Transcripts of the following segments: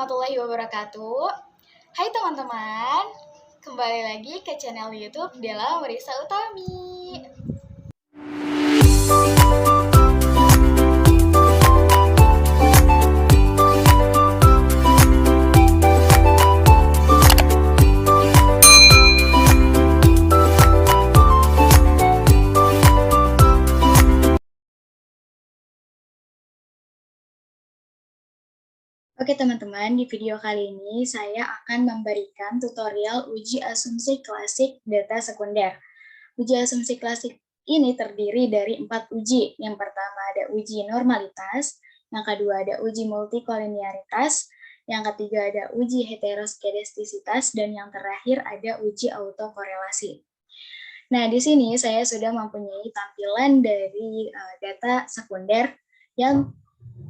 warahmatullahi wabarakatuh. Hai teman-teman, kembali lagi ke channel YouTube Della Marissa Utami. Oke teman-teman, di video kali ini saya akan memberikan tutorial uji asumsi klasik data sekunder. Uji asumsi klasik ini terdiri dari 4 uji. Yang pertama ada uji normalitas, yang kedua ada uji multikolinearitas, yang ketiga ada uji heteroskedastisitas, dan yang terakhir ada uji autokorelasi. Nah, di sini saya sudah mempunyai tampilan dari data sekunder yang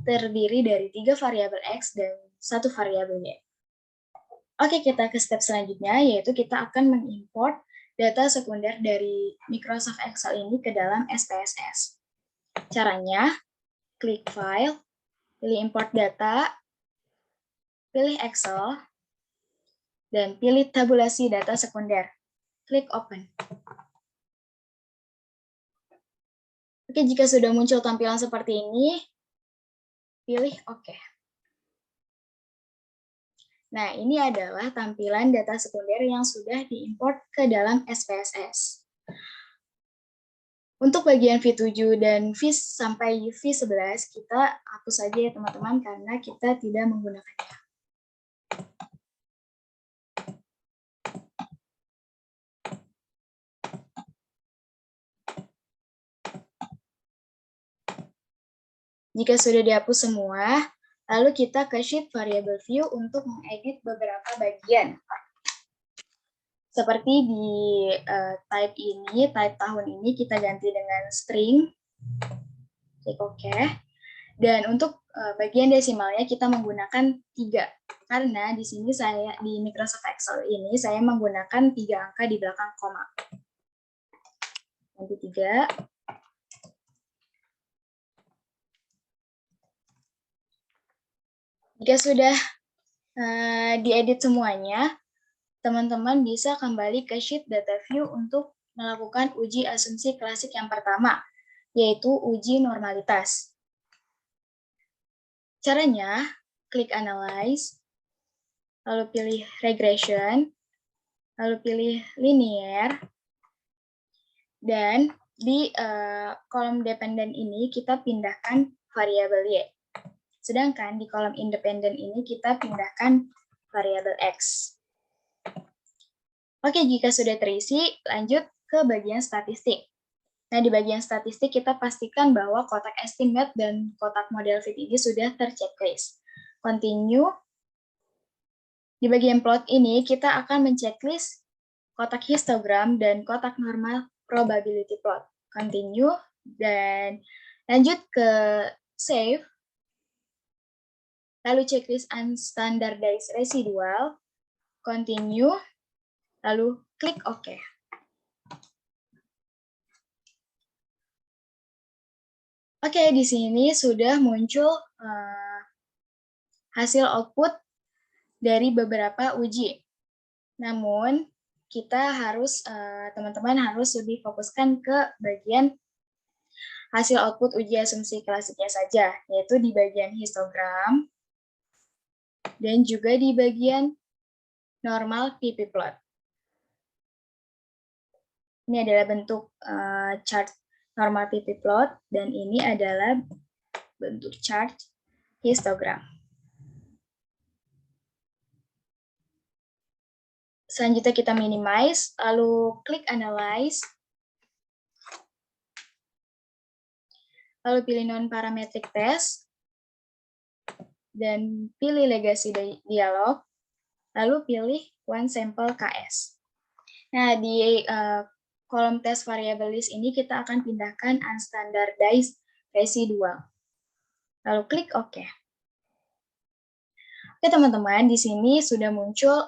terdiri dari 3 variabel X dan 1 variabel Y. Oke, kita ke step selanjutnya, yaitu kita akan mengimport data sekunder dari Microsoft Excel ini ke dalam SPSS. Caranya, klik File, pilih Import Data, pilih Excel, dan pilih tabulasi data sekunder. Klik Open. Oke, jika sudah muncul tampilan seperti ini, pilih OK. Nah, ini adalah tampilan data sekunder yang sudah diimport ke dalam SPSS. Untuk bagian V7 dan V sampai V11, kita hapus saja ya teman-teman, karena kita tidak menggunakannya. Jika sudah dihapus semua, lalu kita ke sheet variable view untuk mengedit beberapa bagian. Seperti di type ini, type tahun ini kita ganti dengan string. Klik OK. Dan untuk bagian desimalnya kita menggunakan 3. Karena di sini saya di Microsoft Excel ini saya menggunakan 3 angka di belakang koma. Nanti 3. Jika sudah diedit semuanya, teman-teman bisa kembali ke sheet data view untuk melakukan uji asumsi klasik yang pertama, yaitu uji normalitas. Caranya, klik Analyze, lalu pilih Regression, lalu pilih Linear, dan di kolom dependen ini kita pindahkan variabel Y. Sedangkan di kolom independen ini kita pindahkan variabel X. Oke, jika sudah terisi, lanjut ke bagian statistik. Nah, di bagian statistik kita pastikan bahwa kotak estimate dan kotak model fit ini sudah terchecklist. Continue. Di bagian plot ini kita akan menceklis kotak histogram dan kotak normal probability plot. Continue dan lanjut ke save. Lalu checklist unstandardized residual, continue, lalu klik OK. Oke, di sini sudah muncul hasil output dari beberapa uji. Namun, kita harus, teman-teman harus lebih fokuskan ke bagian hasil output uji asumsi klasiknya saja, yaitu di bagian histogram, dan juga di bagian normal pp-plot. Ini adalah bentuk chart normal pp-plot, dan ini adalah bentuk chart histogram. Selanjutnya kita minimize, lalu klik Analyze, lalu pilih non-parametric test, dan pilih Legacy Dialog, lalu pilih One Sample KS. Nah, di kolom test variable list ini kita akan pindahkan unstandardized residual. Lalu klik OK. Oke teman-teman, di sini sudah muncul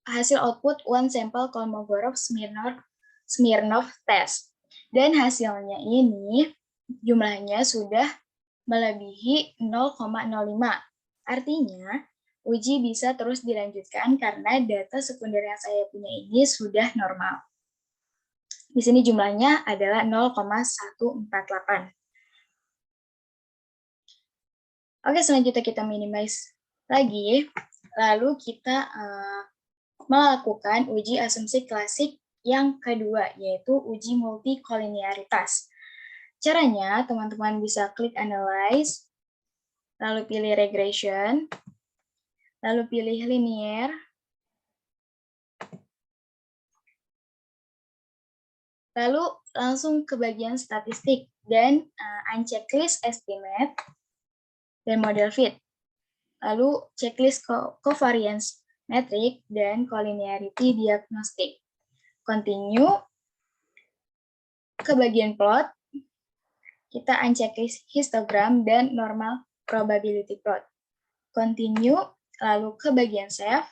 hasil output One Sample Kolmogorov-Smirnov test. Dan hasilnya ini jumlahnya sudah melebihi 0,05. Artinya, uji bisa terus dilanjutkan karena data sekunder yang saya punya ini sudah normal. Di sini jumlahnya adalah 0,148. Oke, selanjutnya kita minimize lagi, lalu kita melakukan uji asumsi klasik yang kedua, yaitu uji multikolinearitas. Caranya, teman-teman bisa klik Analyze, lalu pilih Regression, lalu pilih Linear, lalu langsung ke bagian statistik, dan unchecklist Estimate, dan Model Fit. Lalu checklist covariance metric dan collinearity diagnostic. Continue ke bagian plot, kita unchecklist histogram dan normal probability plot. Continue, lalu ke bagian save,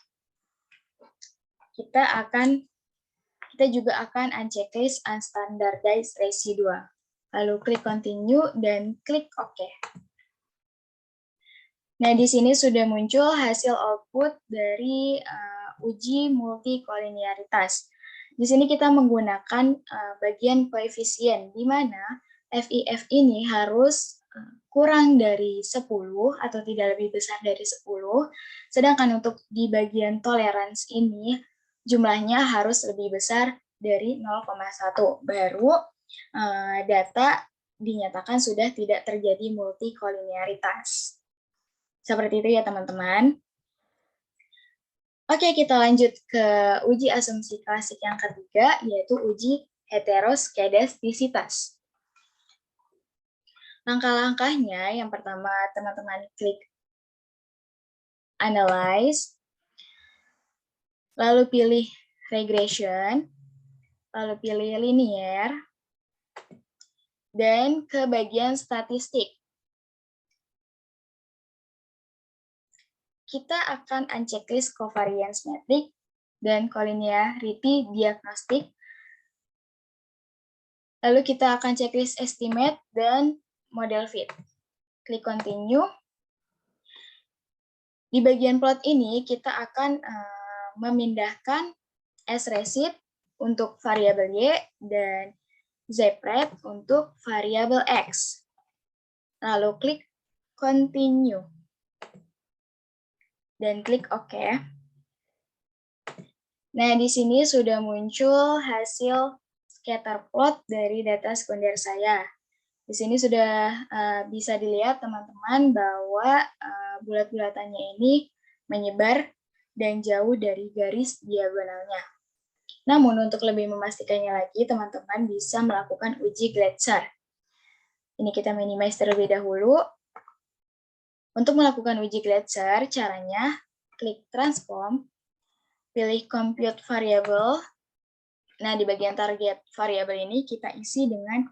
kita juga akan unchecklist unstandardized residual. Lalu klik continue dan klik OK. Nah, di sini sudah muncul hasil output dari uji multikolinearitas. Di sini kita menggunakan bagian koefisien, di mana FIF ini harus kurang dari 10 atau tidak lebih besar dari 10, sedangkan untuk di bagian tolerance ini jumlahnya harus lebih besar dari 0,1, baru data dinyatakan sudah tidak terjadi multikolinearitas. Seperti itu ya teman-teman. Oke, kita lanjut ke uji asumsi klasik yang ketiga, yaitu uji heteroskedastisitas. Langkah-langkahnya, yang pertama teman-teman klik Analyze, lalu pilih Regression, lalu pilih Linear, dan ke bagian statistik. Kita akan unchecklist covariance metric dan collinearity diagnostic. Lalu kita akan checklist estimate dan model fit. Klik continue. Di bagian plot ini kita akan memindahkan srecit untuk variabel Y dan zpret untuk variabel X. Lalu klik continue. Dan klik OK. Nah, di sini sudah muncul hasil scatter plot dari data sekunder saya. Di sini sudah bisa dilihat teman-teman bahwa bulat-bulatannya ini menyebar dan jauh dari garis diagonalnya. Namun, untuk lebih memastikannya lagi, teman-teman bisa melakukan uji Gletser. Ini kita minimize terlebih dahulu. Untuk melakukan uji Gletser, caranya klik Transform, pilih Compute Variable. Nah, di bagian target variabel ini kita isi dengan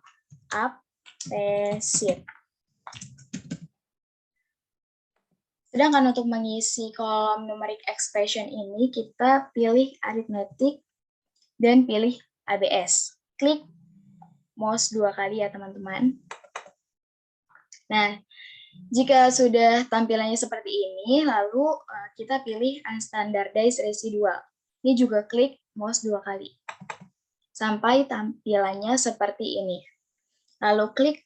APSEED. Sedangkan untuk mengisi kolom numeric expression ini, kita pilih Arithmetic dan pilih ABS. Klik mouse 2 kali ya, teman-teman. Nah, jika sudah tampilannya seperti ini, lalu kita pilih Unstandardized Residual. Ini juga klik mouse 2 kali. Sampai tampilannya seperti ini. Lalu klik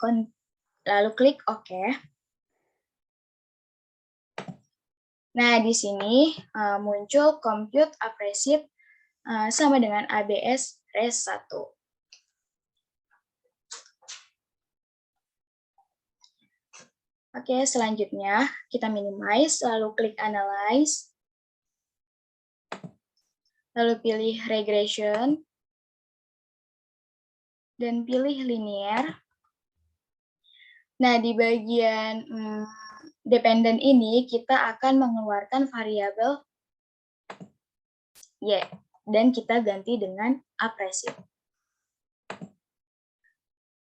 OK. Nah, di sini muncul Compute Appreciate sama dengan ABS Res 1. Oke, selanjutnya kita minimize, lalu klik Analyze, lalu pilih Regression, dan pilih Linear. Nah, di bagian dependent ini, kita akan mengeluarkan variabel Y, dan kita ganti dengan Appreciate.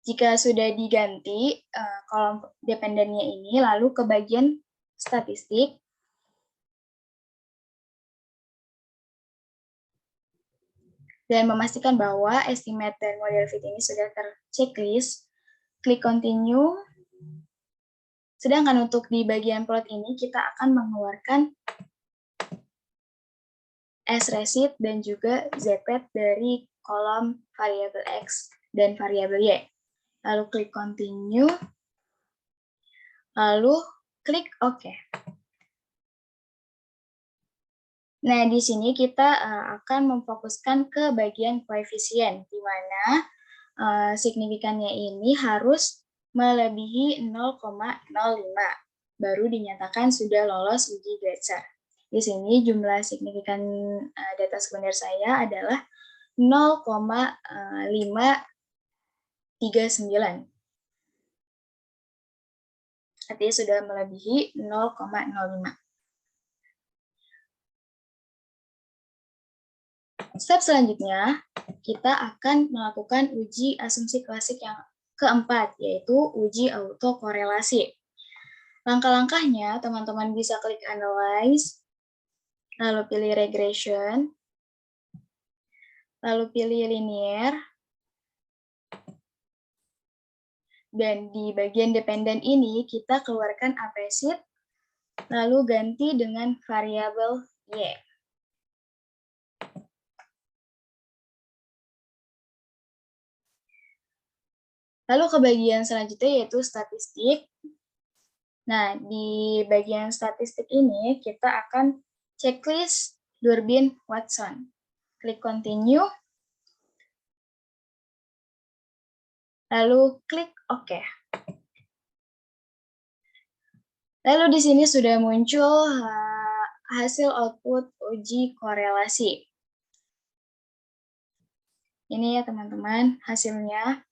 Jika sudah diganti kolom dependennya ini, lalu ke bagian statistik, dan memastikan bahwa estimate dan model fit ini sudah terchecklist, klik continue. Sedangkan untuk di bagian plot ini, kita akan mengeluarkan srecit dan juga zpet dari kolom variabel X dan variabel Y. Lalu klik continue, lalu klik OK. Nah, di sini kita akan memfokuskan ke bagian koefisien, di mana signifikannya ini harus melebihi 0,05, baru dinyatakan sudah lolos uji Gretser. Di sini jumlah signifikan data sekunder saya adalah 0,539. Artinya sudah melebihi 0,05. Step selanjutnya, kita akan melakukan uji asumsi klasik yang keempat, yaitu uji autokorelasi. Langkah-langkahnya, teman-teman bisa klik Analyze, lalu pilih Regression, lalu pilih Linear, dan di bagian dependen ini kita keluarkan APSeed, lalu ganti dengan variabel Y. Lalu ke bagian selanjutnya yaitu statistik. Nah, di bagian statistik ini kita akan checklist Durbin Watson. Klik continue, lalu klik OK. Lalu di sini sudah muncul hasil output uji korelasi. Ini ya teman-teman hasilnya.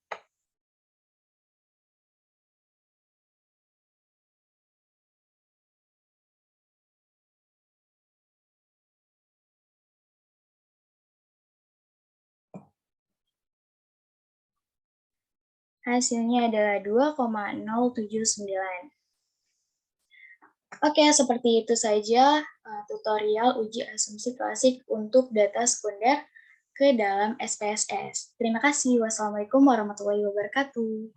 Hasilnya adalah 2,079. Oke, seperti itu saja tutorial uji asumsi klasik untuk data sekunder ke dalam SPSS. Terima kasih. Wassalamualaikum warahmatullahi wabarakatuh.